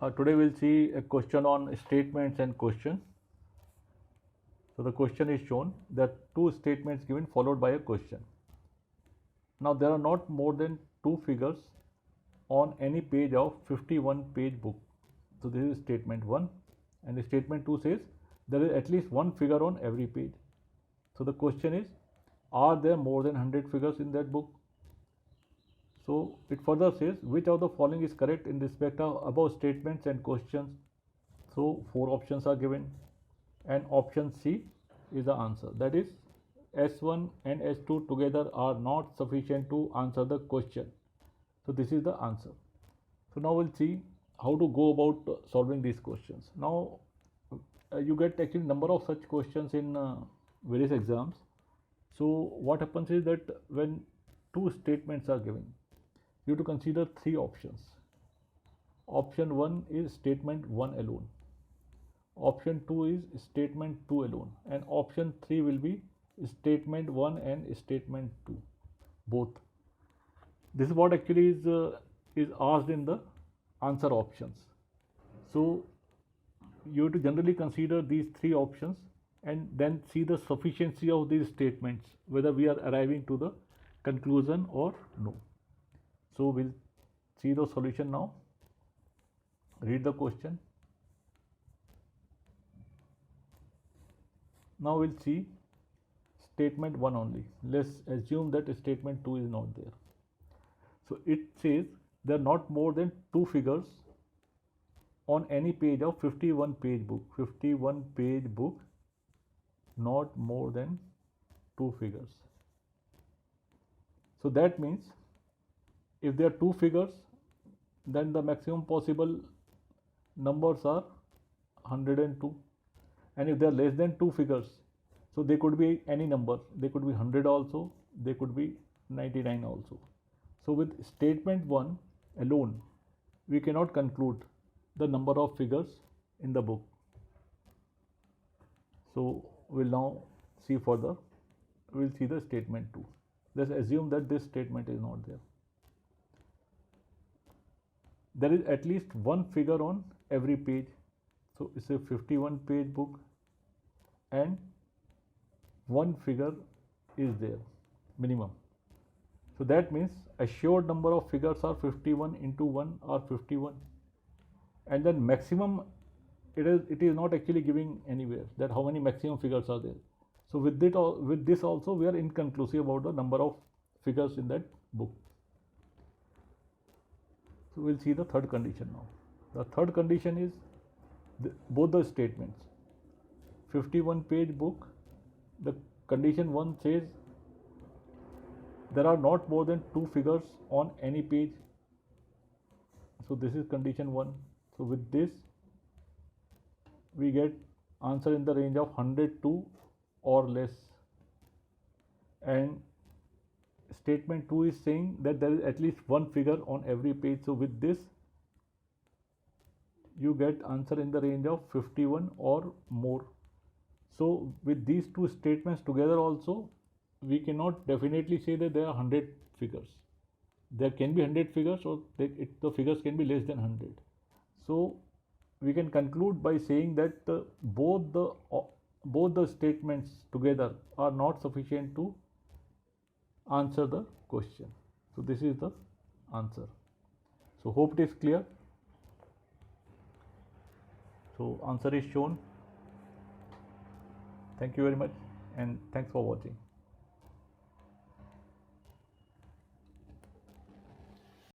Today we'll see a question on statements and questions. So the question is shown that two statements given followed by a question. Now there are not more than two figures on any page of 51 page book. So this is statement 1, and the statement 2 says there is at least one figure on every page. So the question is, are there more than 100 figures in that book? So it further says which of the following is correct in respect of above statements and questions. So 4 options are given, and option C is the answer. That is, S1 and S2 together are not sufficient to answer the question. So this is the answer. So now we'll see how to go about solving these questions. Now you get actually number of such questions in various exams. So what happens is that when two statements are given, you have to consider 3 options. Option 1 is statement 1 alone. Option 2 is statement 2 alone, and option 3 will be statement 1 and statement 2 both. This is what actually is asked in the answer options. So you have to generally consider these 3 options and then see the sufficiency of these statements, whether we are arriving to the conclusion or no. So we'll see the solution now. Read the question. Now we'll see statement 1 only. Let's assume that statement 2 is not there. So it says there are not more than 2 figures on any page of 51 page book. 51 page book, not more than 2 figures. So that means if there are 2 figures, then the maximum possible numbers are 102. And if they are less than 2 figures, so they could be any number. They could be 100 also, they could be 99 also. So with statement 1 alone, we cannot conclude the number of figures in the book. So we'll now see further. We'll see the statement 2. Let's assume that this statement is not there. There is at least one figure on every page. So it's a 51 page book and one figure is there minimum. So that means assured number of figures are 51 into 1 are 51, and then maximum it is not actually giving anywhere that how many maximum figures are there. So with this also we are inconclusive about the number of figures in that book. So we'll see the third condition now. The third condition is both the statements. 51 page book, the condition 1 says there are not more than 2 figures on any page. So this is condition 1. So with this we get answer in the range of 102 or less. And statement 2 is saying that there is at least one figure on every page. So with this you get answer in the range of 51 or more. So with these two statements together also, we cannot definitely say that there are 100 figures. There can be 100 figures, or the figures can be less than 100. So we can conclude by saying that both the statements together are not sufficient to answer the question. So this is the answer. So hope it is clear. So answer is shown. Thank you very much, and thanks for watching.